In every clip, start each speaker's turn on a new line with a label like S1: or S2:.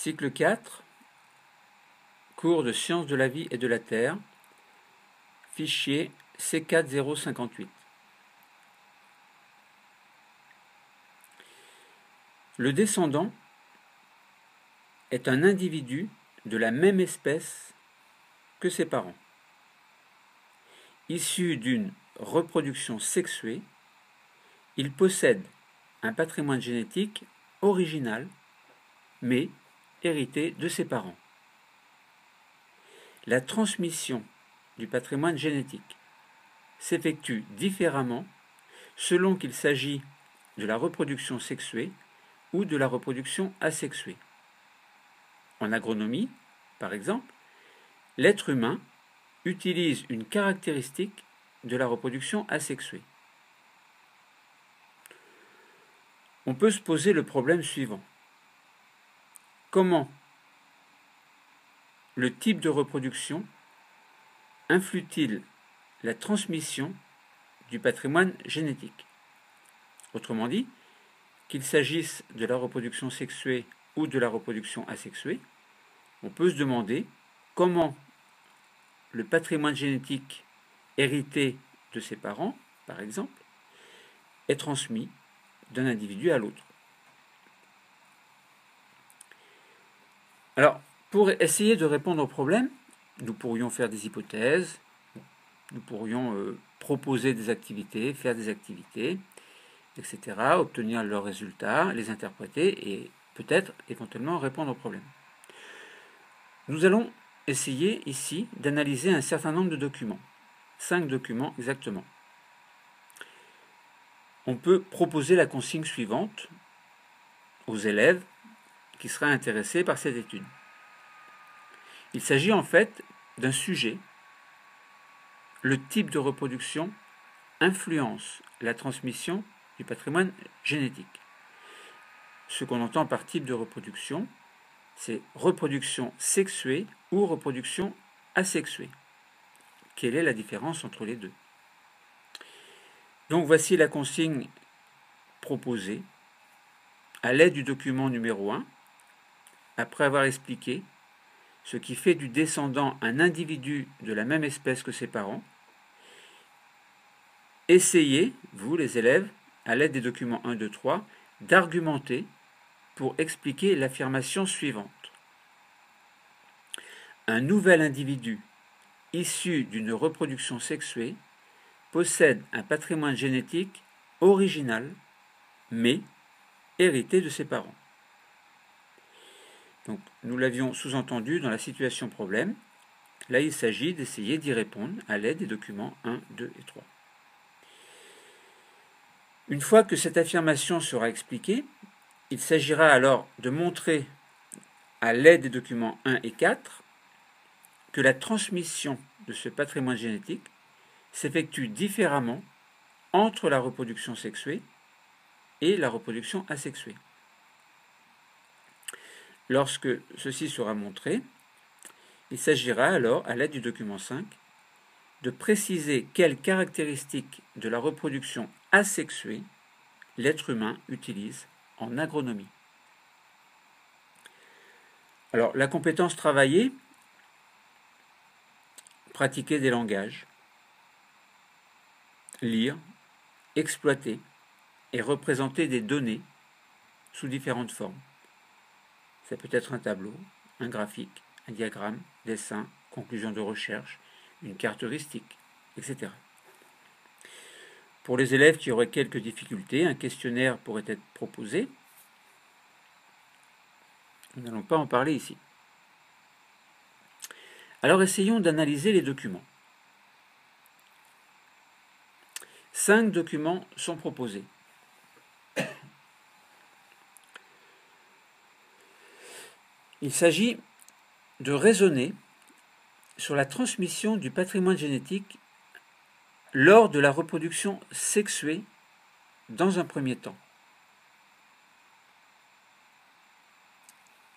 S1: Cycle 4, cours de sciences de la vie et de la Terre, fichier C4058. Le descendant est un individu de la même espèce que ses parents. Issu d'une reproduction sexuée, il possède un patrimoine génétique original, mais hérité de ses parents. La transmission du patrimoine génétique s'effectue différemment selon qu'il s'agit de la reproduction sexuée ou de la reproduction asexuée. En agronomie, par exemple, l'être humain utilise une caractéristique de la reproduction asexuée. On peut se poser le problème suivant. Comment le type de reproduction influe-t-il la transmission du patrimoine génétique? Autrement dit, qu'il s'agisse de la reproduction sexuée ou de la reproduction asexuée, on peut se demander comment le patrimoine génétique hérité de ses parents, par exemple, est transmis d'un individu à l'autre. Alors, pour essayer de répondre au problème, nous pourrions faire des hypothèses, nous pourrions proposer des activités, faire des activités, etc., obtenir leurs résultats, les interpréter et peut-être éventuellement répondre au problème. Nous allons essayer ici d'analyser un certain nombre de documents, 5 documents exactement. On peut proposer la consigne suivante aux élèves qui seraient intéressés par cette étude. Il s'agit en fait d'un sujet. Le type de reproduction influence la transmission du patrimoine génétique. Ce qu'on entend par type de reproduction, c'est reproduction sexuée ou reproduction asexuée. Quelle est la différence entre les deux? Donc voici la consigne proposée à l'aide du document numéro 1, après avoir expliqué ce qui fait du descendant un individu de la même espèce que ses parents. Essayez, vous les élèves, à l'aide des documents 1, 2, 3, d'argumenter pour expliquer l'affirmation suivante. Un nouvel individu issu d'une reproduction sexuée possède un patrimoine génétique original, mais hérité de ses parents. Donc, nous l'avions sous-entendu dans la situation problème. Là, il s'agit d'essayer d'y répondre à l'aide des documents 1, 2 et 3. Une fois que cette affirmation sera expliquée, il s'agira alors de montrer à l'aide des documents 1 et 4 que la transmission de ce patrimoine génétique s'effectue différemment entre la reproduction sexuée et la reproduction asexuée. Lorsque ceci sera montré, il s'agira alors, à l'aide du document 5, de préciser quelles caractéristiques de la reproduction asexuée l'être humain utilise en agronomie. Alors, la compétence travaillée, pratiquer des langages, lire, exploiter et représenter des données sous différentes formes. Ça peut être un tableau, un graphique, un diagramme, dessin, conclusion de recherche, une carte heuristique, etc. Pour les élèves qui auraient quelques difficultés, un questionnaire pourrait être proposé. Nous n'allons pas en parler ici. Alors essayons d'analyser les documents. 5 documents sont proposés. Il s'agit de raisonner sur la transmission du patrimoine génétique lors de la reproduction sexuée dans un premier temps.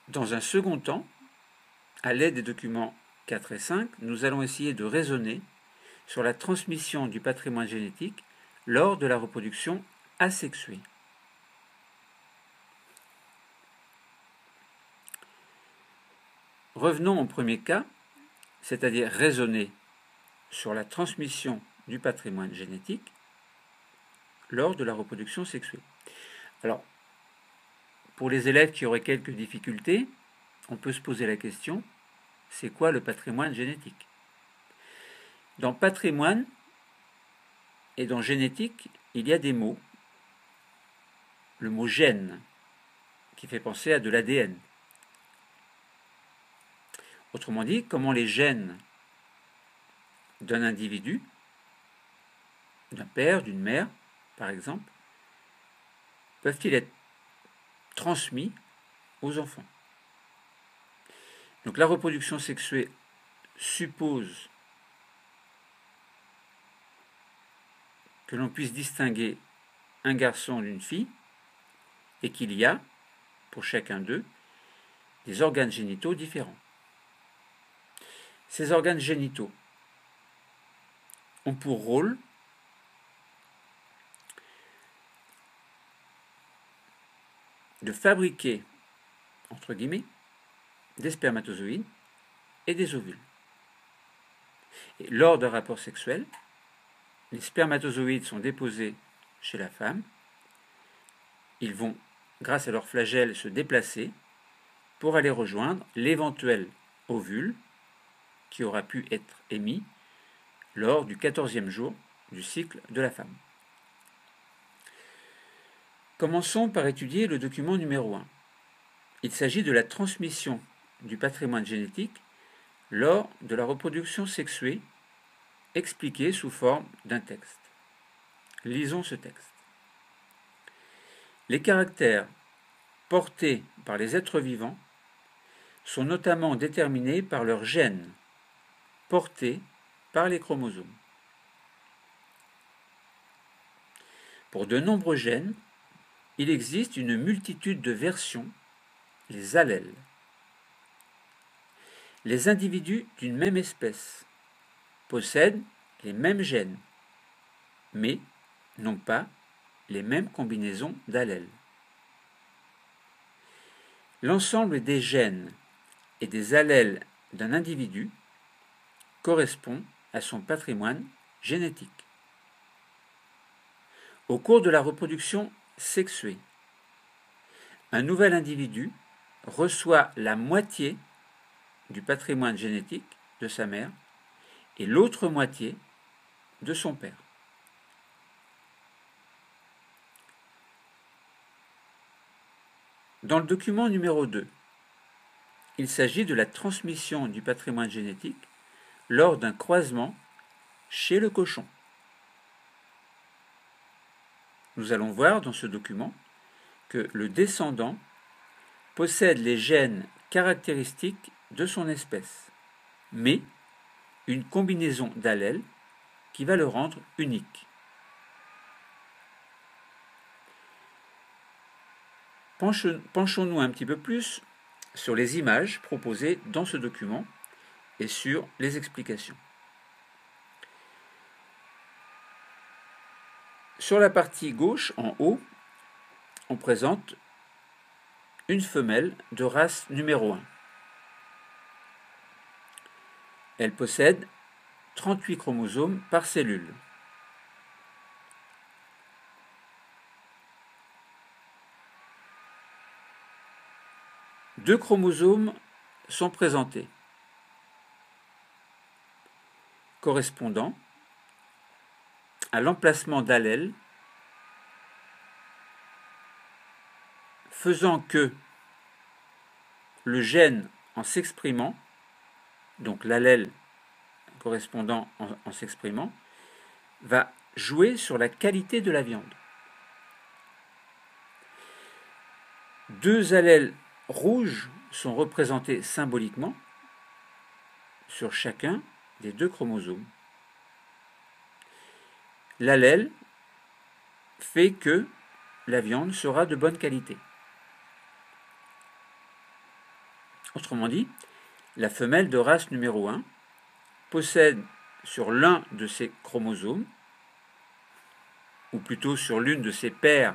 S1: Dans un second temps, à l'aide des documents 4 et 5, nous allons essayer de raisonner sur la transmission du patrimoine génétique lors de la reproduction asexuée. revenons au premier cas, c'est-à-dire raisonner sur la transmission du patrimoine génétique lors de la reproduction sexuée. Alors, pour les élèves qui auraient quelques difficultés, on peut se poser la question, c'est quoi le patrimoine génétique? Dans patrimoine et dans génétique, il y a des mots. Le mot gène, qui fait penser à de l'ADN. Autrement dit, comment les gènes d'un individu, d'un père, d'une mère, par exemple, peuvent-ils être transmis aux enfants? Donc la reproduction sexuée suppose que l'on puisse distinguer un garçon d'une fille et qu'il y a, pour chacun d'eux, des organes génitaux différents. Ces organes génitaux ont pour rôle de fabriquer, entre guillemets, des spermatozoïdes et des ovules. Et lors d'un rapport sexuel, les spermatozoïdes sont déposés chez la femme. Ils vont, grâce à leur flagelle, se déplacer pour aller rejoindre l'éventuel ovule qui aura pu être émis lors du 14e jour du cycle de la femme. Commençons par étudier le document numéro 1. Il s'agit de la transmission du patrimoine génétique lors de la reproduction sexuée, expliquée sous forme d'un texte. Lisons ce texte. Les caractères portés par les êtres vivants sont notamment déterminés par leurs gènes, portés par les chromosomes. Pour de nombreux gènes, il existe une multitude de versions, les allèles. Les individus d'une même espèce possèdent les mêmes gènes, mais n'ont pas les mêmes combinaisons d'allèles. L'ensemble des gènes et des allèles d'un individu correspond à son patrimoine génétique. Au cours de la reproduction sexuée, un nouvel individu reçoit la moitié du patrimoine génétique de sa mère et l'autre moitié de son père. Dans le document numéro 2, il s'agit de la transmission du patrimoine génétique lors d'un croisement chez le cochon. Nous allons voir dans ce document que le descendant possède les gènes caractéristiques de son espèce, mais une combinaison d'allèles qui va le rendre unique. Penchons-nous un petit peu plus sur les images proposées dans ce document et sur les explications. Sur la partie gauche, en haut, on présente une femelle de race numéro 1. Elle possède 38 chromosomes par cellule. Deux chromosomes sont présentés, correspondant à l'emplacement d'allèles faisant que le gène en s'exprimant, donc l'allèle correspondant en s'exprimant, va jouer sur la qualité de la viande. Deux allèles rouges sont représentés symboliquement sur chacun des deux chromosomes. L'allèle fait que la viande sera de bonne qualité. Autrement dit, la femelle de race numéro 1 possède sur l'un de ses chromosomes, ou plutôt sur l'une de ses paires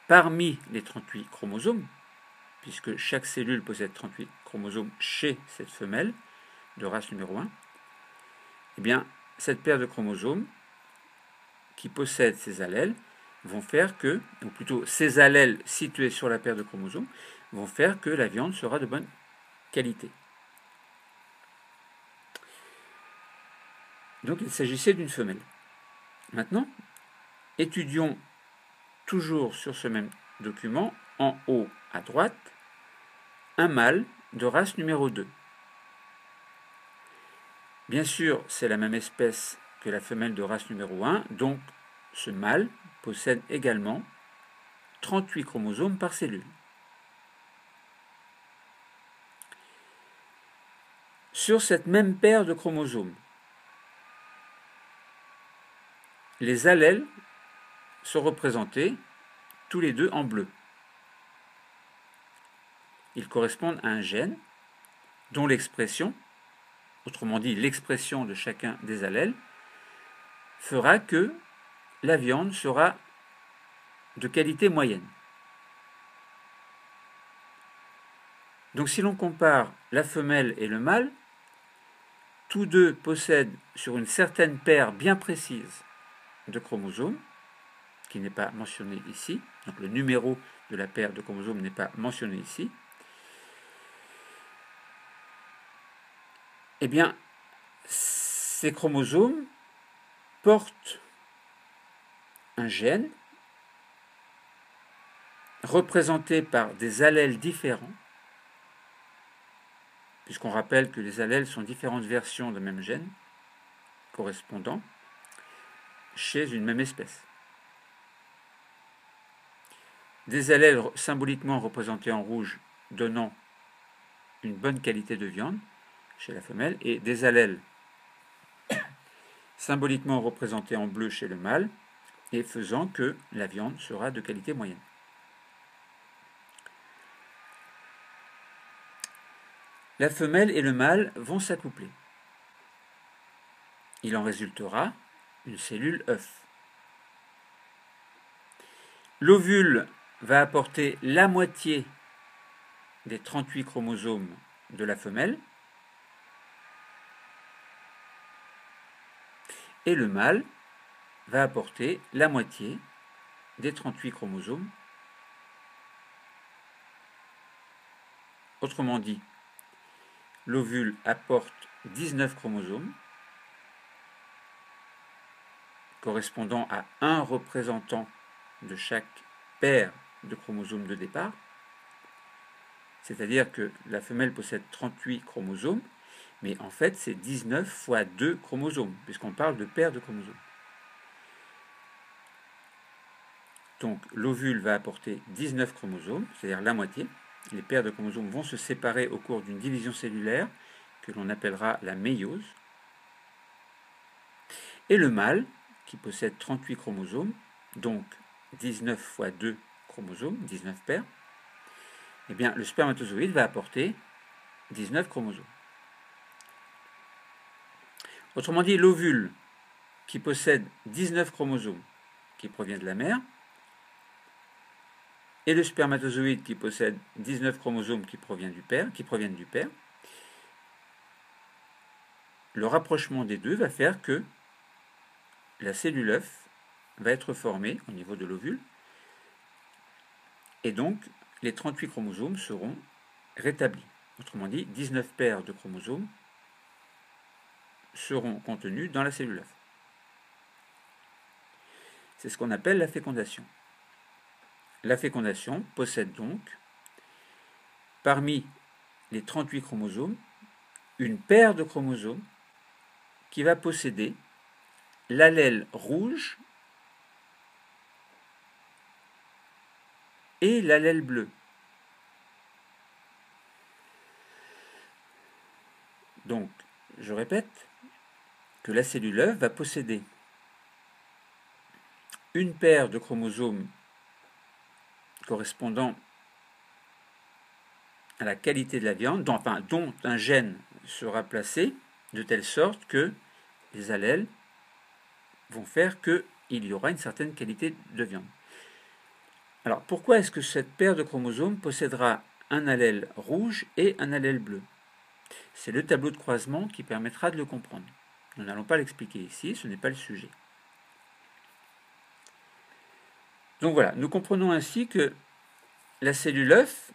S1: parmi les 38 chromosomes, puisque chaque cellule possède 38 chromosomes chez cette femelle de race numéro 1, eh bien, cette paire de chromosomes qui possède ces allèles vont faire que, ou plutôt ces allèles situés sur la paire de chromosomes, vont faire que la viande sera de bonne qualité. Donc il s'agissait d'une femelle. Maintenant, étudions toujours sur ce même document, en haut à droite, un mâle de race numéro 2. Bien sûr, c'est la même espèce que la femelle de race numéro 1, donc ce mâle possède également 38 chromosomes par cellule. Sur cette même paire de chromosomes, les allèles sont représentés tous les deux en bleu. Ils correspondent à un gène dont l'expression, autrement dit l'expression de chacun des allèles, fera que la viande sera de qualité moyenne. Donc si l'on compare la femelle et le mâle, tous deux possèdent sur une certaine paire bien précise de chromosomes, qui n'est pas mentionné ici, donc le numéro de la paire de chromosomes n'est pas mentionné ici, eh bien, ces chromosomes portent un gène représenté par des allèles différents, puisqu'on rappelle que les allèles sont différentes versions d'un même gène correspondant chez une même espèce. Des allèles symboliquement représentés en rouge donnant une bonne qualité de viande chez la femelle, et des allèles symboliquement représentés en bleu chez le mâle, et faisant que la viande sera de qualité moyenne. La femelle et le mâle vont s'accoupler. Il en résultera une cellule œuf. L'ovule va apporter la moitié des 38 chromosomes de la femelle, et le mâle va apporter la moitié des 38 chromosomes. Autrement dit, l'ovule apporte 19 chromosomes, correspondant à un représentant de chaque paire de chromosomes de départ, c'est-à-dire que la femelle possède 38 chromosomes, mais en fait c'est 19 fois 2 chromosomes, puisqu'on parle de paires de chromosomes. Donc l'ovule va apporter 19 chromosomes, c'est-à-dire la moitié. Les paires de chromosomes vont se séparer au cours d'une division cellulaire que l'on appellera la méiose. Et le mâle, qui possède 38 chromosomes, donc 19 fois 2 chromosomes, 19 paires, eh bien le spermatozoïde va apporter 19 chromosomes. Autrement dit, l'ovule, qui possède 19 chromosomes qui proviennent de la mère, et le spermatozoïde qui possède 19 chromosomes qui proviennent du père, le rapprochement des deux va faire que la cellule œuf va être formée au niveau de l'ovule, et donc les 38 chromosomes seront rétablis. Autrement dit, 19 paires de chromosomes seront contenus dans la cellule œuf. C'est ce qu'on appelle la fécondation. La fécondation possède donc, parmi les 38 chromosomes, une paire de chromosomes qui va posséder l'allèle rouge et l'allèle bleu. Donc, je répète que la cellule œuf va posséder une paire de chromosomes correspondant à la qualité de la viande, dont un gène sera placé de telle sorte que les allèles vont faire qu'il y aura une certaine qualité de viande. Alors, pourquoi est-ce que cette paire de chromosomes possédera un allèle rouge et un allèle bleu. C'est le tableau de croisement qui permettra de le comprendre. Nous n'allons pas l'expliquer ici, ce n'est pas le sujet. Donc voilà, nous comprenons ainsi que la cellule œuf,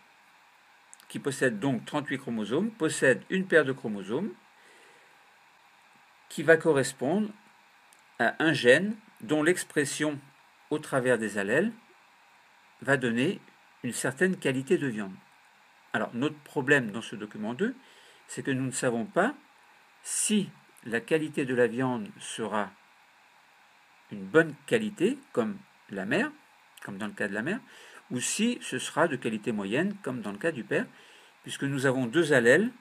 S1: qui possède donc 38 chromosomes, possède une paire de chromosomes qui va correspondre à un gène dont l'expression au travers des allèles va donner une certaine qualité de viande. Alors, notre problème dans ce document 2, c'est que nous ne savons pas si la qualité de la viande sera une bonne qualité, comme la mère, comme dans le cas de la mère, ou si ce sera de qualité moyenne, comme dans le cas du père, puisque nous avons deux allèles,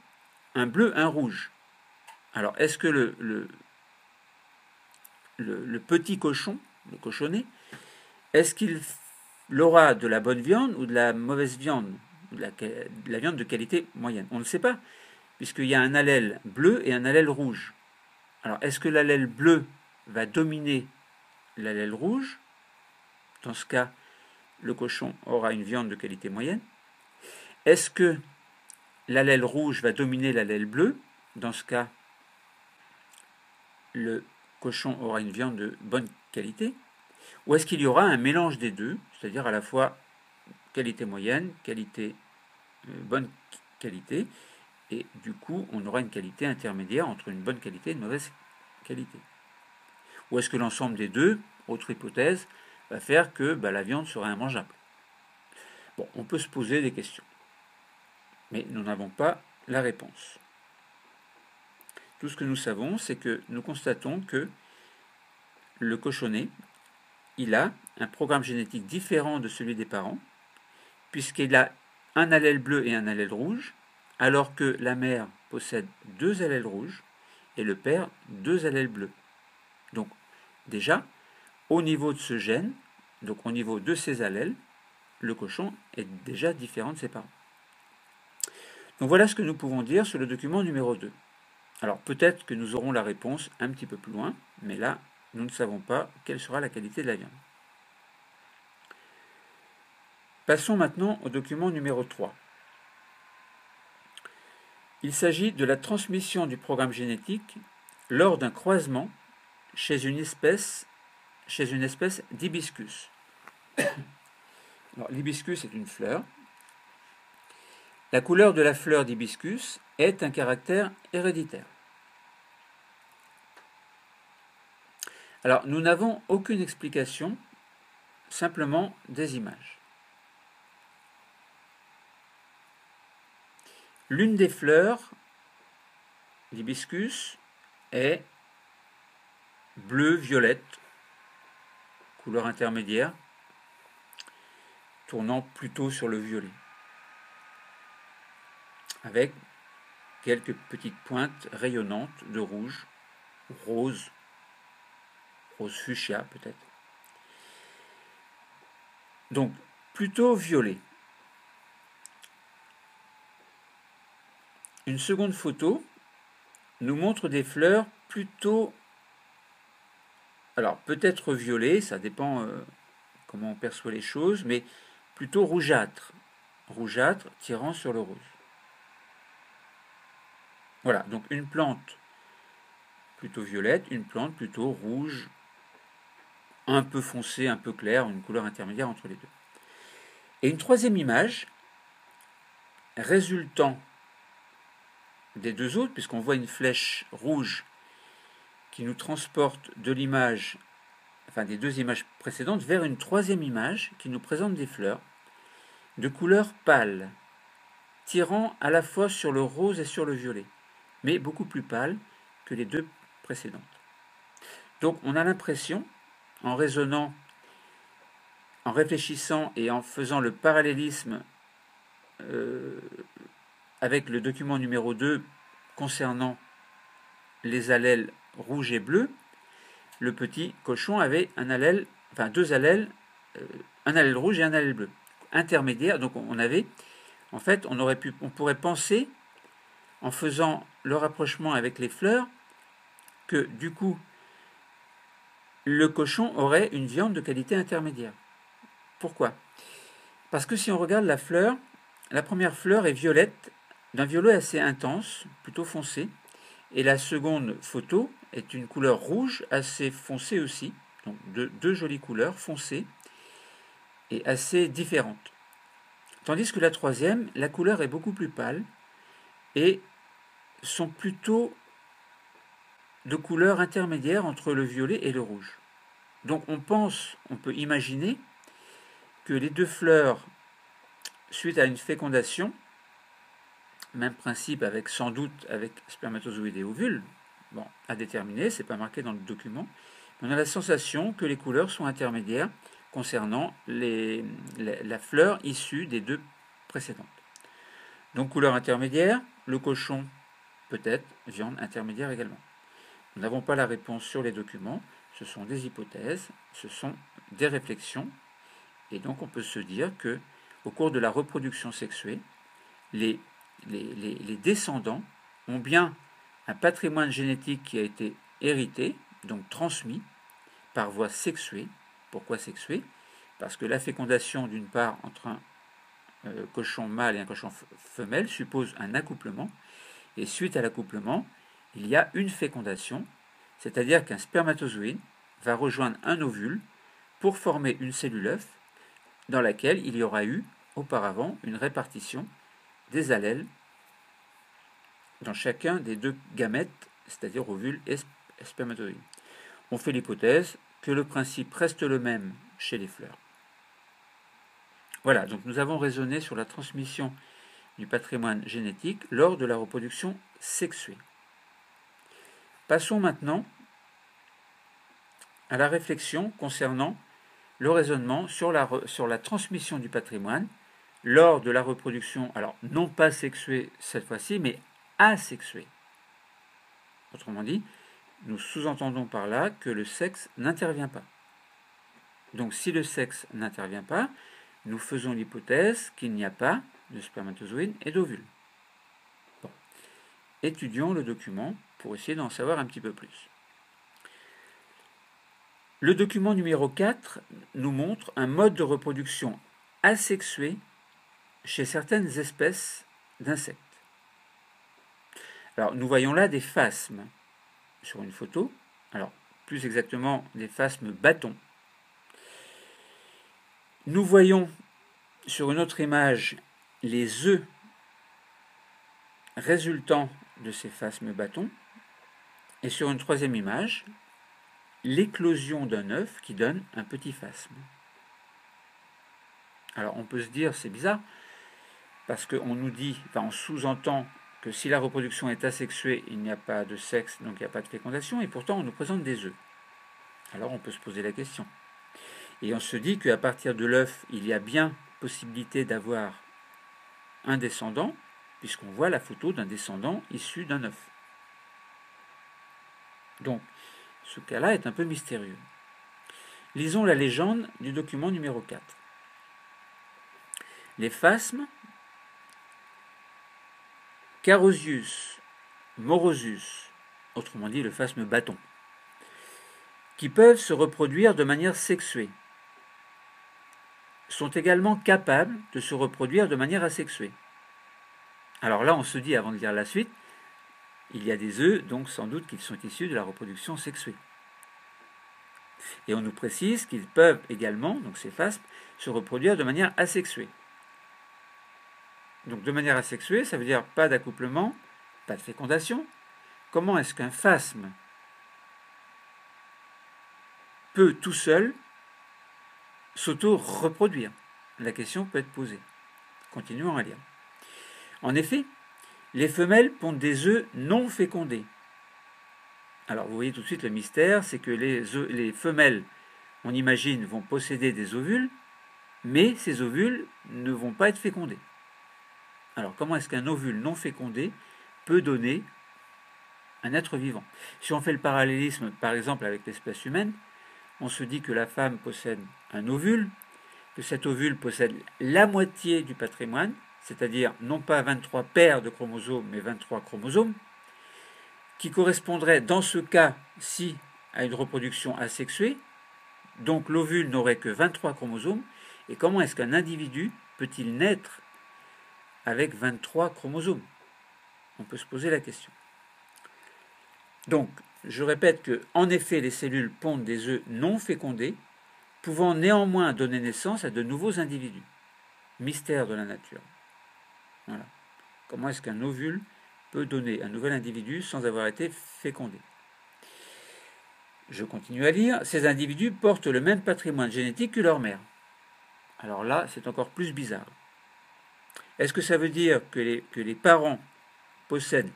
S1: un bleu, un rouge. Alors, est-ce que le petit cochon, le cochonnet, est-ce qu'il aura de la bonne viande ou de la mauvaise viande, de la viande de qualité moyenne? On ne sait pas, puisqu'il y a un allèle bleu et un allèle rouge. Alors, est-ce que l'allèle bleu va dominer l'allèle rouge? Dans ce cas, le cochon aura une viande de qualité moyenne. Est-ce que l'allèle rouge va dominer l'allèle bleu? Dans ce cas, le cochon aura une viande de bonne qualité. Ou est-ce qu'il y aura un mélange des deux, c'est-à-dire à la fois qualité moyenne, qualité bonne qualité, et du coup on aura une qualité intermédiaire entre une bonne qualité et une mauvaise qualité? Ou est-ce que l'ensemble des deux, autre hypothèse, va faire que la viande sera immangeable? Bon, on peut se poser des questions, mais nous n'avons pas la réponse. Tout ce que nous savons, c'est que nous constatons que le cochonnet, il a un programme génétique différent de celui des parents, puisqu'il a un allèle bleu et un allèle rouge, alors que la mère possède deux allèles rouges et le père deux allèles bleus. Donc déjà, au niveau de ce gène, donc au niveau de ces allèles, le cochon est déjà différent de ses parents. Donc voilà ce que nous pouvons dire sur le document numéro 2. Alors peut-être que nous aurons la réponse un petit peu plus loin, mais là, nous ne savons pas quelle sera la qualité de la viande. Passons maintenant au document numéro 3. Il s'agit de la transmission du programme génétique lors d'un croisement chez une espèce d'hibiscus. L'hibiscus est une fleur. La couleur de la fleur d'hibiscus est un caractère héréditaire. Alors, nous n'avons aucune explication, simplement des images. L'une des fleurs d'hibiscus est bleu-violette, couleur intermédiaire, tournant plutôt sur le violet, avec quelques petites pointes rayonnantes de rouge, rose fuchsia peut-être. Donc, plutôt violet. Une seconde photo nous montre des fleurs plutôt, alors peut-être violet, ça dépend comment on perçoit les choses, mais plutôt rougeâtre tirant sur le rose. Voilà, donc une plante plutôt violette, une plante plutôt rouge, un peu foncé, un peu clair, une couleur intermédiaire entre les deux. Et une troisième image, résultant des deux autres, puisqu'on voit une flèche rouge qui nous transporte de l'image, enfin des deux images précédentes, vers une troisième image qui nous présente des fleurs de couleur pâle, tirant à la fois sur le rose et sur le violet, mais beaucoup plus pâle que les deux précédentes. Donc on a l'impression, en raisonnant, en réfléchissant et en faisant le parallélisme avec le document numéro 2 concernant les allèles rouge et bleu, le petit cochon avait deux allèles, un allèle rouge et un allèle bleu, intermédiaire. Donc on pourrait penser, en faisant le rapprochement avec les fleurs, que du coup, le cochon aurait une viande de qualité intermédiaire. Pourquoi? Parce que si on regarde la fleur, la première fleur est violette, d'un violet assez intense, plutôt foncé, et la seconde photo est une couleur rouge assez foncée aussi, donc deux jolies couleurs foncées et assez différentes. Tandis que la troisième, la couleur est beaucoup plus pâle et sont plutôt de couleur intermédiaire entre le violet et le rouge. Donc on peut imaginer que les deux fleurs, suite à une fécondation, même principe avec sans doute avec spermatozoïdes et ovules, bon, à déterminer, c'est pas marqué dans le document, mais on a la sensation que les couleurs sont intermédiaires concernant la fleur issue des deux précédentes. Donc couleur intermédiaire, le cochon peut-être, viande intermédiaire également. Nous n'avons pas la réponse sur les documents, ce sont des hypothèses, ce sont des réflexions, et donc on peut se dire que au cours de la reproduction sexuée, les descendants ont bien un patrimoine génétique qui a été hérité, donc transmis par voie sexuée. Pourquoi sexuée? Parce que la fécondation d'une part entre un cochon mâle et un cochon femelle suppose un accouplement, et suite à l'accouplement, il y a une fécondation, c'est-à-dire qu'un spermatozoïde va rejoindre un ovule pour former une cellule œuf dans laquelle il y aura eu auparavant une répartition des allèles dans chacun des deux gamètes, c'est-à-dire ovule et spermatozoïde. On fait l'hypothèse que le principe reste le même chez les fleurs. Voilà, donc nous avons raisonné sur la transmission du patrimoine génétique lors de la reproduction sexuée. Passons maintenant à la réflexion concernant le raisonnement sur la transmission du patrimoine lors de la reproduction, alors non pas sexuée cette fois-ci, mais asexuée. Autrement dit, nous sous-entendons par là que le sexe n'intervient pas. Donc si le sexe n'intervient pas, nous faisons l'hypothèse qu'il n'y a pas de spermatozoïdes et d'ovules. Bon. Étudions le document pour essayer d'en savoir un petit peu plus. Le document numéro 4 nous montre un mode de reproduction asexué chez certaines espèces d'insectes. Alors, nous voyons là des phasmes sur une photo. Alors, plus exactement, des phasmes bâtons. Nous voyons sur une autre image les œufs résultant de ces phasmes bâtons. Et sur une troisième image, l'éclosion d'un œuf qui donne un petit phasme. Alors, on peut se dire, c'est bizarre, parce qu'on nous dit, on sous-entend que si la reproduction est asexuée, il n'y a pas de sexe, donc il n'y a pas de fécondation, et pourtant on nous présente des œufs. Alors on peut se poser la question. Et on se dit qu'à partir de l'œuf, il y a bien possibilité d'avoir un descendant, puisqu'on voit la photo d'un descendant issu d'un œuf. Donc, ce cas-là est un peu mystérieux. Lisons la légende du document numéro 4. Les phasmes Carosius morosus, autrement dit le phasme bâton, qui peuvent se reproduire de manière sexuée, sont également capables de se reproduire de manière asexuée. Alors là, on se dit, avant de lire la suite, il y a des œufs, donc sans doute qu'ils sont issus de la reproduction sexuée. Et on nous précise qu'ils peuvent également, donc ces phasmes, se reproduire de manière asexuée. Donc de manière asexuée, ça veut dire pas d'accouplement, pas de fécondation. Comment est-ce qu'un phasme peut tout seul s'auto-reproduire? La question peut être posée. Continuons à lire. En effet, les femelles pondent des œufs non fécondés. Alors vous voyez tout de suite le mystère, c'est que les femelles, on imagine, vont posséder des ovules, mais ces ovules ne vont pas être fécondés. Alors, comment est-ce qu'un ovule non fécondé peut donner un être vivant? Si on fait le parallélisme, par exemple, avec l'espèce humaine, on se dit que la femme possède un ovule, que cet ovule possède la moitié du patrimoine, c'est-à-dire non pas 23 paires de chromosomes, mais 23 chromosomes, qui correspondraient dans ce cas-ci à une reproduction asexuée, donc l'ovule n'aurait que 23 chromosomes, et comment est-ce qu'un individu peut-il naître avec 23 chromosomes? On peut se poser la question. Donc, je répète que, en effet, les cellules pondent des œufs non fécondés, pouvant néanmoins donner naissance à de nouveaux individus. Mystère de la nature. Voilà. Comment est-ce qu'un ovule peut donner un nouvel individu sans avoir été fécondé? Je continue à lire. Ces individus portent le même patrimoine génétique que leur mère. Alors là, c'est encore plus bizarre. Est-ce que ça veut dire que les parents possèdent,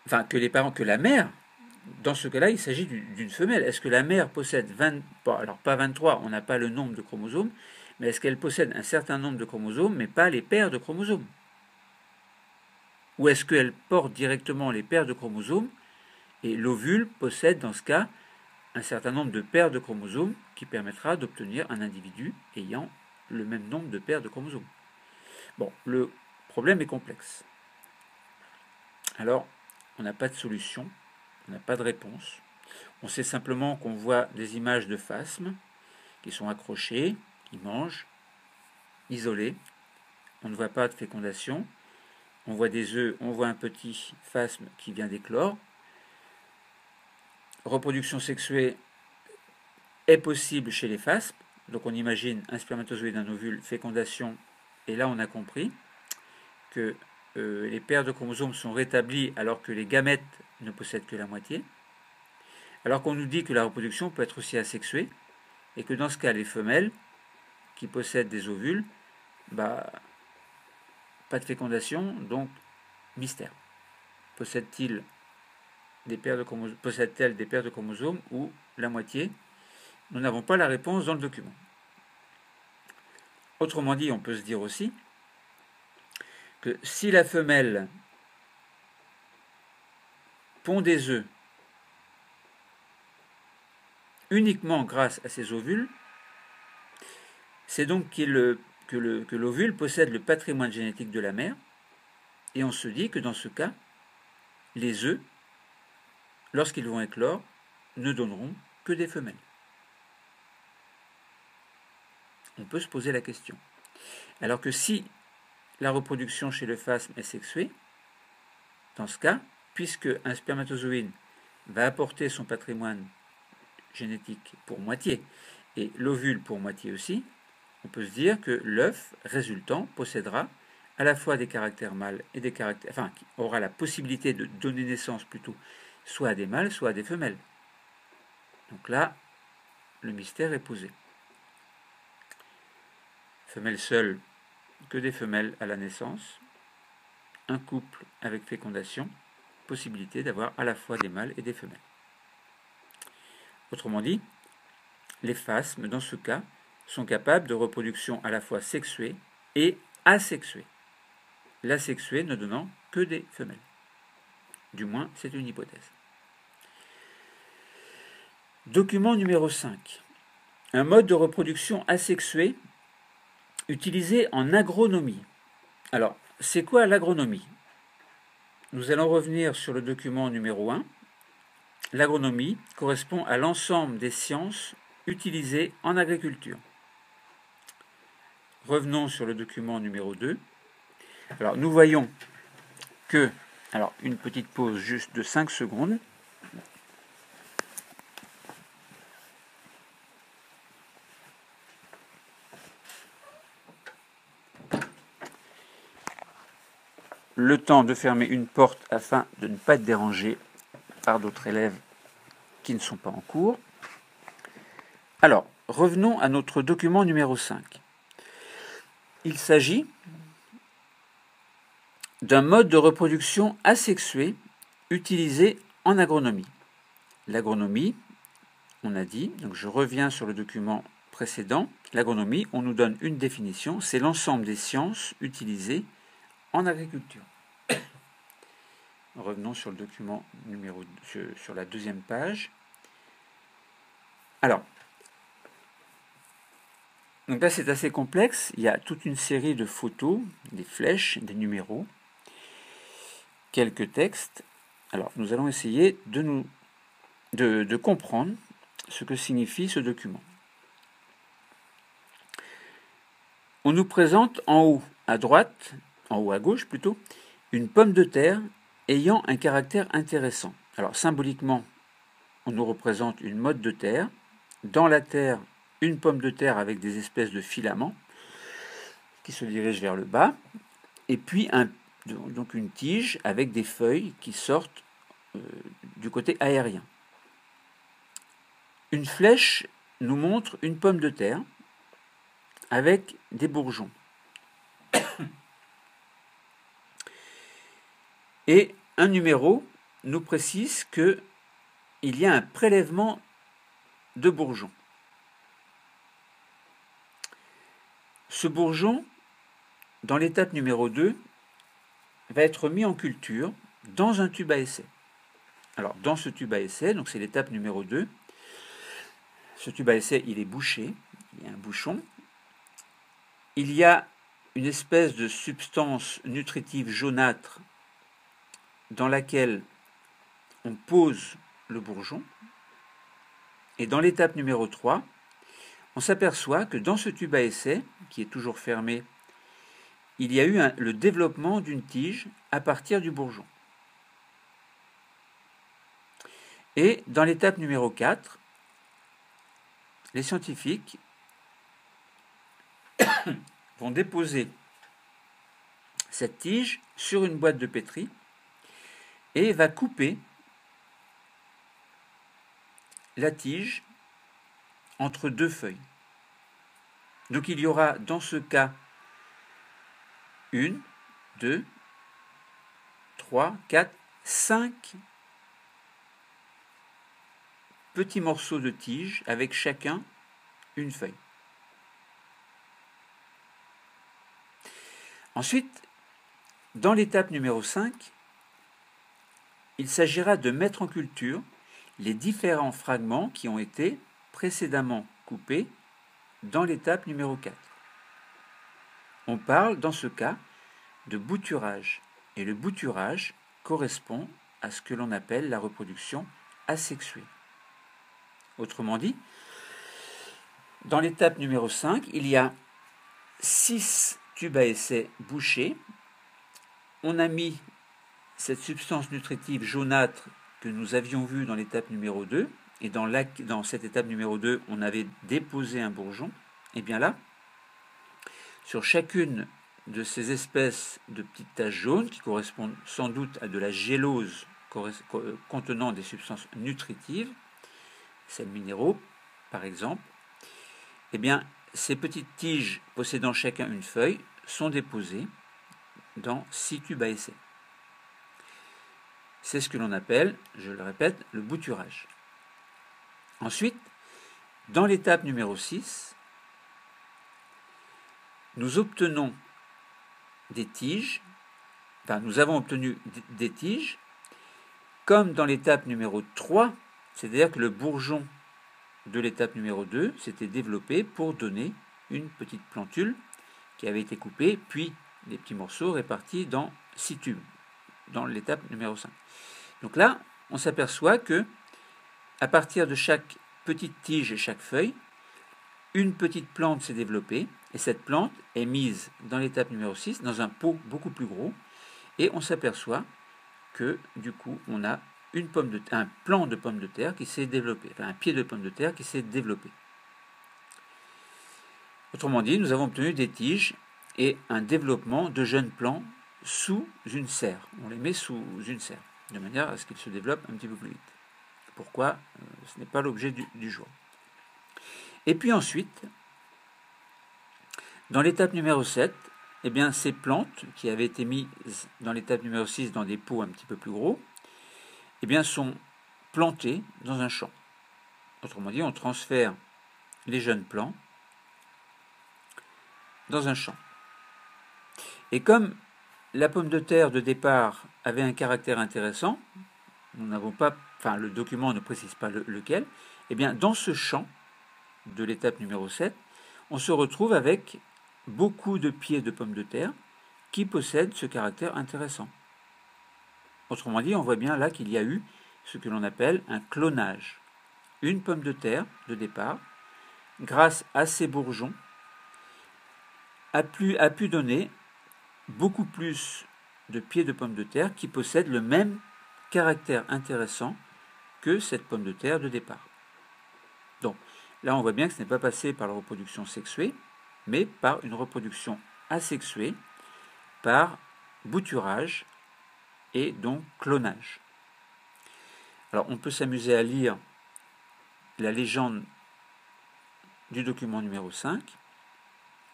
S1: enfin que la mère, dans ce cas-là, il s'agit d'une femelle. Est-ce que la mère possède alors pas 23, on n'a pas le nombre de chromosomes, mais est-ce qu'elle possède un certain nombre de chromosomes, mais pas les paires de chromosomes? Ou est-ce qu'elle porte directement les paires de chromosomes et l'ovule possède dans ce cas un certain nombre de paires de chromosomes qui permettra d'obtenir un individu ayant le même nombre de paires de chromosomes? Bon, le problème est complexe. Alors, on n'a pas de solution, on n'a pas de réponse. On sait simplement qu'on voit des images de phasmes qui sont accrochées, qui mangent, isolées. On ne voit pas de fécondation. On voit des œufs, on voit un petit phasme qui vient d'éclore. Reproduction sexuée est possible chez les phasmes. Donc on imagine un spermatozoïde, un ovule, fécondation. Et là on a compris que les paires de chromosomes sont rétablies alors que les gamètes ne possèdent que la moitié. Alors qu'on nous dit que la reproduction peut être aussi asexuée et que dans ce cas les femelles qui possèdent des ovules, pas de fécondation, donc mystère. Possède-t-elle des paires de chromosomes ou la moitié? Nous n'avons pas la réponse dans le document. Autrement dit, on peut se dire aussi que si la femelle pond des œufs uniquement grâce à ses ovules, c'est donc que l'ovule possède le patrimoine génétique de la mère, et on se dit que dans ce cas, les œufs, lorsqu'ils vont éclore, ne donneront que des femelles. On peut se poser la question. Alors que si la reproduction chez le phasme est sexuée, dans ce cas, puisque un spermatozoïde va apporter son patrimoine génétique pour moitié et l'ovule pour moitié aussi, on peut se dire que l'œuf résultant possédera à la fois des caractères mâles et des caractères, enfin, qui aura la possibilité de donner naissance plutôt soit à des mâles, soit à des femelles. Donc là, le mystère est posé. Femelle seule, que des femelles à la naissance, un couple avec fécondation, possibilité d'avoir à la fois des mâles et des femelles. Autrement dit, les phasmes, dans ce cas, sont capables de reproduction à la fois sexuée et asexuée. L'asexuée ne donnant que des femelles. Du moins, c'est une hypothèse. Document numéro 5. Un mode de reproduction asexuée utilisé en agronomie. Alors, c'est quoi l'agronomie? Nous allons revenir sur le document numéro 1. L'agronomie correspond à l'ensemble des sciences utilisées en agriculture. Revenons sur le document numéro 2. Alors, nous voyons que, alors une petite pause juste de 5 secondes. Le temps de fermer une porte afin de ne pas être dérangé par d'autres élèves qui ne sont pas en cours. Alors, revenons à notre document numéro 5. Il s'agit d'un mode de reproduction asexué utilisé en agronomie. L'agronomie, on a dit, donc je reviens sur le document précédent, l'agronomie, on nous donne une définition, c'est l'ensemble des sciences utilisées en agriculture. Revenons sur le document numéro 2, sur la deuxième page. Alors, donc là c'est assez complexe, il y a toute une série de photos, des flèches, des numéros, quelques textes. Alors nous allons essayer de comprendre ce que signifie ce document. On nous présente en haut à droite, en haut à gauche plutôt, une pomme de terre ayant un caractère intéressant. Alors symboliquement, on nous représente une motte de terre. Dans la terre, une pomme de terre avec des espèces de filaments qui se dirigent vers le bas. Et puis donc une tige avec des feuilles qui sortent du côté aérien. Une flèche nous montre une pomme de terre avec des bourgeons. Et un numéro nous précise qu'il y a un prélèvement de bourgeons. Ce bourgeon, dans l'étape numéro 2, va être mis en culture dans un tube à essai. Alors, dans ce tube à essai, donc c'est l'étape numéro 2, ce tube à essai, il est bouché, il y a un bouchon. Il y a une espèce de substance nutritive jaunâtre dans laquelle on pose le bourgeon. Et dans l'étape numéro 3, on s'aperçoit que dans ce tube à essai, qui est toujours fermé, il y a eu le développement d'une tige à partir du bourgeon. Et dans l'étape numéro 4, les scientifiques vont déposer cette tige sur une boîte de pétri et va couper la tige entre deux feuilles. Donc il y aura dans ce cas 1, 2, 3, 4, 5 petits morceaux de tige avec chacun une feuille. Ensuite, dans l'étape numéro 5, il s'agira de mettre en culture les différents fragments qui ont été précédemment coupés dans l'étape numéro 4. On parle dans ce cas de bouturage, et le bouturage correspond à ce que l'on appelle la reproduction asexuée. Autrement dit, dans l'étape numéro 5, il y a 6 tubes à essai bouchés. On a mis cette substance nutritive jaunâtre que nous avions vue dans l'étape numéro 2, et dans cette étape numéro 2, on avait déposé un bourgeon. Et bien là, sur chacune de ces espèces de petites taches jaunes, qui correspondent sans doute à de la gélose contenant des substances nutritives, sels minéraux par exemple, eh bien, ces petites tiges possédant chacun une feuille sont déposées dans 6 tubes à essai. C'est ce que l'on appelle, je le répète, le bouturage. Ensuite, dans l'étape numéro 6, nous obtenons des tiges, nous avons obtenu des tiges, comme dans l'étape numéro 3, c'est-à-dire que le bourgeon de l'étape numéro 2 s'était développé pour donner une petite plantule qui avait été coupée, puis des petits morceaux répartis dans 6 tubes, dans l'étape numéro 5. Donc là, on s'aperçoit que à partir de chaque petite tige et chaque feuille, une petite plante s'est développée, et cette plante est mise dans l'étape numéro 6, dans un pot beaucoup plus gros, et on s'aperçoit que du coup, on a un plant de pomme de terre qui s'est développé, un pied de pomme de terre qui s'est développé. Autrement dit, nous avons obtenu des tiges et un développement de jeunes plants sous une serre. On les met sous une serre, de manière à ce qu'ils se développent un petit peu plus vite. Pourquoi ce n'est pas l'objet du jour. Et puis ensuite, dans l'étape numéro 7, eh bien, ces plantes qui avaient été mises dans l'étape numéro 6 dans des pots un petit peu plus gros, eh bien, sont plantées dans un champ. Autrement dit, on transfère les jeunes plants dans un champ. Et comme la pomme de terre de départ avait un caractère intéressant, nous n'avons pas, le document ne précise pas lequel, eh bien, dans ce champ de l'étape numéro 7, on se retrouve avec beaucoup de pieds de pommes de terre qui possèdent ce caractère intéressant. Autrement dit, on voit bien là qu'il y a eu ce que l'on appelle un clonage. Une pomme de terre de départ, grâce à ses bourgeons, a pu donner beaucoup plus de pieds de pommes de terre qui possèdent le même caractère intéressant que cette pomme de terre de départ. Donc là, on voit bien que ce n'est pas passé par la reproduction sexuée, mais par une reproduction asexuée, par bouturage et donc clonage. Alors on peut s'amuser à lire la légende du document numéro 5.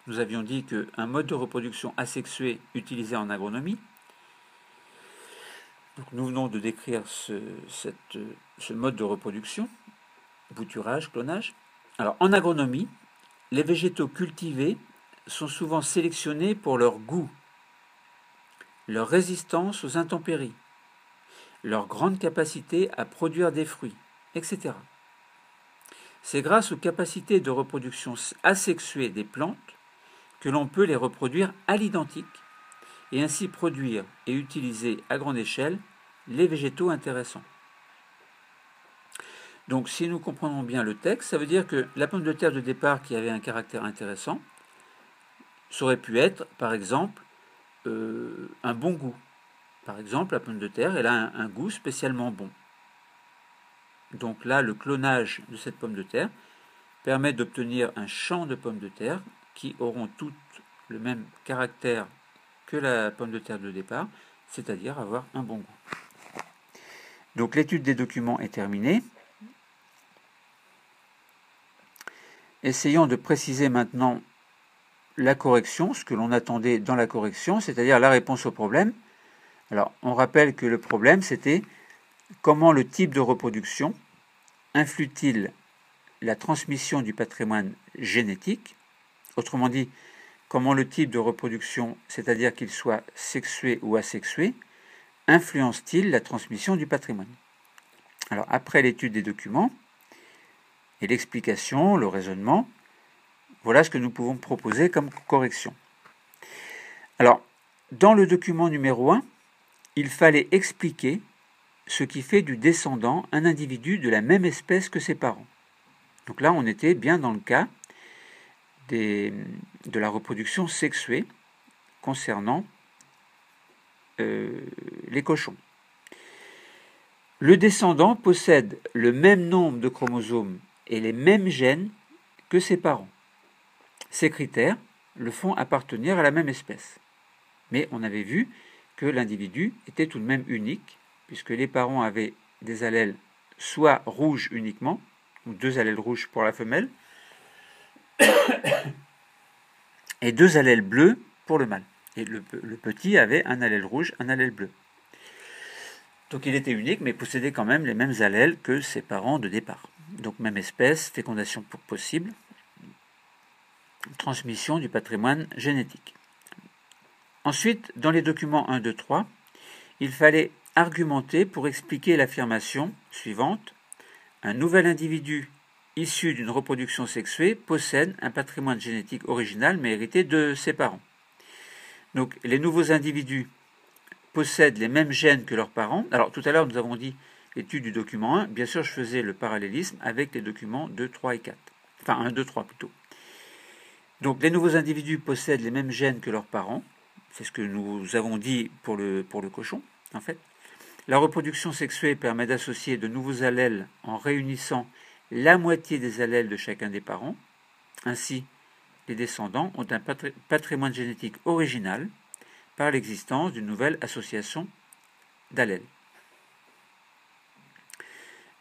S1: Nous avions dit qu'un mode de reproduction asexué utilisé en agronomie. Donc nous venons de décrire ce mode de reproduction, bouturage, clonage. Alors en agronomie, les végétaux cultivés sont souvent sélectionnés pour leur goût, leur résistance aux intempéries, leur grande capacité à produire des fruits, etc. C'est grâce aux capacités de reproduction asexuée des plantes que l'on peut les reproduire à l'identique et ainsi produire et utiliser à grande échelle les végétaux intéressants. Donc si nous comprenons bien le texte, ça veut dire que la pomme de terre de départ qui avait un caractère intéressant, ça aurait pu être, par exemple, un bon goût. Par exemple, la pomme de terre, elle a un goût spécialement bon. Donc là, le clonage de cette pomme de terre permet d'obtenir un champ de pommes de terre qui auront toutes le même caractère que la pomme de terre de départ, c'est-à-dire avoir un bon goût. Donc l'étude des documents est terminée. Essayons de préciser maintenant la correction, ce que l'on attendait dans la correction, c'est-à-dire la réponse au problème. Alors, on rappelle que le problème, c'était comment le type de reproduction influe-t-il la transmission du patrimoine génétique? Autrement dit, comment le type de reproduction, c'est-à-dire qu'il soit sexué ou asexué, influence-t-il la transmission du patrimoine? Alors, après l'étude des documents et l'explication, le raisonnement, voilà ce que nous pouvons proposer comme correction. Alors, dans le document numéro 1, il fallait expliquer ce qui fait du descendant un individu de la même espèce que ses parents. Donc là, on était bien dans le cas de la reproduction sexuée concernant les cochons. Le descendant possède le même nombre de chromosomes et les mêmes gènes que ses parents. Ces critères le font appartenir à la même espèce. Mais on avait vu que l'individu était tout de même unique, puisque les parents avaient des allèles soit rouges uniquement, ou 2 allèles rouges pour la femelle, et 2 allèles bleus pour le mâle. Et le petit avait un allèle rouge, un allèle bleu. Donc il était unique, mais possédait quand même les mêmes allèles que ses parents de départ. Donc même espèce, fécondation possible, transmission du patrimoine génétique. Ensuite, dans les documents 1, 2, 3, il fallait argumenter pour expliquer l'affirmation suivante. Un nouvel individu issu d'une reproduction sexuée possède un patrimoine génétique original mais hérité de ses parents. Donc les nouveaux individus possèdent les mêmes gènes que leurs parents. Alors tout à l'heure nous avons dit l'étude du document 1, bien sûr je faisais le parallélisme avec les documents 2, 3 et 4. Enfin 1, 2, 3 plutôt. Donc les nouveaux individus possèdent les mêmes gènes que leurs parents. C'est ce que nous avons dit pour le cochon, en fait. La reproduction sexuée permet d'associer de nouveaux allèles en réunissant la moitié des allèles de chacun des parents. Ainsi, les descendants ont un patrimoine génétique original par l'existence d'une nouvelle association d'allèles.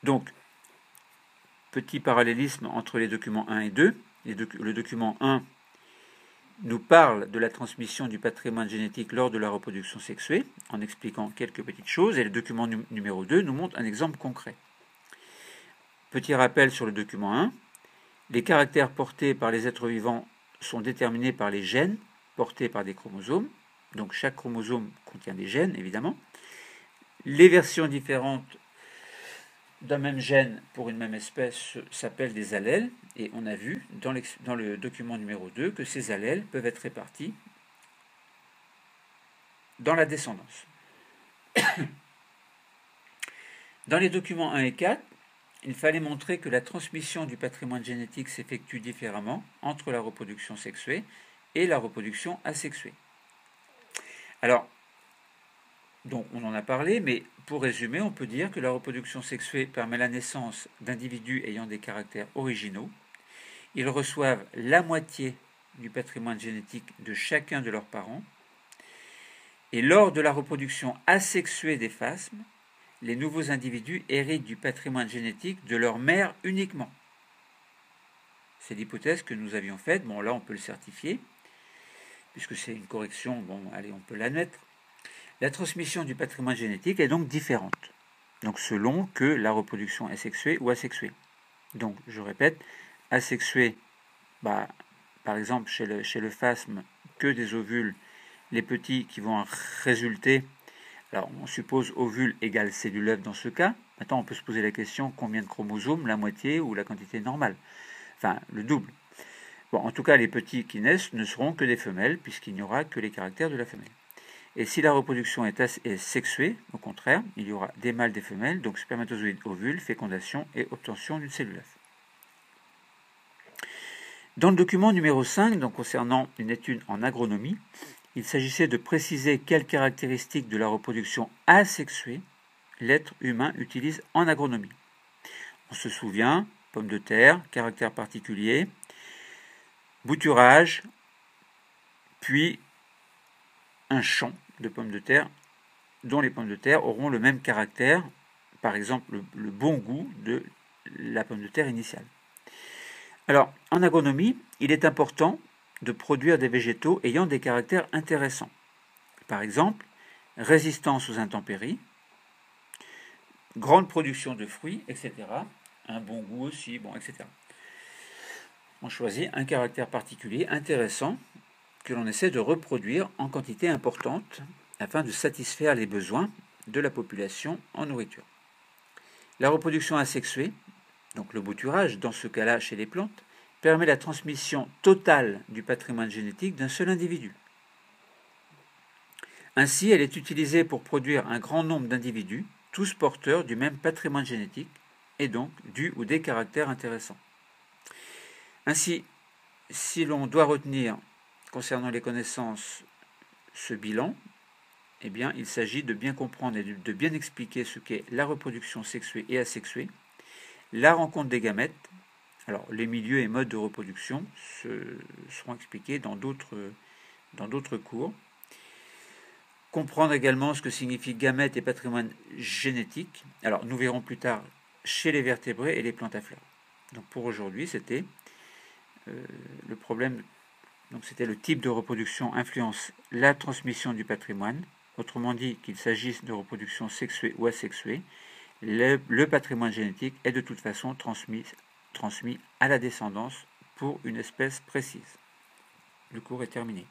S1: Donc, petit parallélisme entre les documents 1 et 2. Le document 1 nous parle de la transmission du patrimoine génétique lors de la reproduction sexuée, en expliquant quelques petites choses, et le document numéro 2 nous montre un exemple concret. Petit rappel sur le document 1, les caractères portés par les êtres vivants sont déterminés par les gènes portés par des chromosomes, donc chaque chromosome contient des gènes, évidemment. Les versions différentes d'un même gène pour une même espèce s'appellent des allèles, et on a vu dans le document numéro 2 que ces allèles peuvent être répartis dans la descendance. Dans les documents 1 et 4, il fallait montrer que la transmission du patrimoine génétique s'effectue différemment entre la reproduction sexuée et la reproduction asexuée. Alors, donc on en a parlé, mais pour résumer, on peut dire que la reproduction sexuée permet la naissance d'individus ayant des caractères originaux. Ils reçoivent la moitié du patrimoine génétique de chacun de leurs parents. Et lors de la reproduction asexuée des phasmes, les nouveaux individus héritent du patrimoine génétique de leur mère uniquement. C'est l'hypothèse que nous avions faite. Bon, là, on peut le certifier, puisque c'est une correction, bon, allez, on peut l'admettre. La transmission du patrimoine génétique est donc différente, donc selon que la reproduction est sexuée ou asexuée. Donc, je répète, asexuée, par exemple, chez le phasme, que des ovules, les petits qui vont en résulter. Alors, on suppose ovule égale cellule œuf dans ce cas. Maintenant, on peut se poser la question, combien de chromosomes, la moitié ou la quantité normale? Enfin, le double. Bon, en tout cas, les petits qui naissent ne seront que des femelles, puisqu'il n'y aura que les caractères de la femelle. Et si la reproduction est sexuée, au contraire, il y aura des mâles, des femelles, donc spermatozoïdes, ovules, fécondation et obtention d'une cellule œuf. Dans le document numéro 5, donc concernant une étude en agronomie, il s'agissait de préciser quelles caractéristiques de la reproduction asexuée l'être humain utilise en agronomie. On se souvient, pomme de terre, caractère particulier, bouturage, puis un champ de pommes de terre dont les pommes de terre auront le même caractère, par exemple le bon goût de la pomme de terre initiale. Alors, en agronomie, il est important de produire des végétaux ayant des caractères intéressants. Par exemple, résistance aux intempéries, grande production de fruits, etc. Un bon goût aussi, bon, etc. On choisit un caractère particulier intéressant que l'on essaie de reproduire en quantité importante afin de satisfaire les besoins de la population en nourriture. La reproduction asexuée, donc le bouturage dans ce cas-là chez les plantes, permet la transmission totale du patrimoine génétique d'un seul individu. Ainsi, elle est utilisée pour produire un grand nombre d'individus, tous porteurs du même patrimoine génétique, et donc du ou des caractères intéressants. Ainsi, si l'on doit retenir concernant les connaissances ce bilan, eh bien, il s'agit de bien comprendre et de bien expliquer ce qu'est la reproduction sexuée et asexuée, la rencontre des gamètes. Alors, les milieux et modes de reproduction seront expliqués dans d'autres cours. Comprendre également ce que signifie gamètes et patrimoine génétique. Alors, nous verrons plus tard chez les vertébrés et les plantes à fleurs. Donc, pour aujourd'hui, c'était le problème. Donc, c'était le type de reproduction influence la transmission du patrimoine. Autrement dit, qu'il s'agisse de reproduction sexuée ou asexuée, le patrimoine génétique est de toute façon transmis à la descendance pour une espèce précise. Le cours est terminé.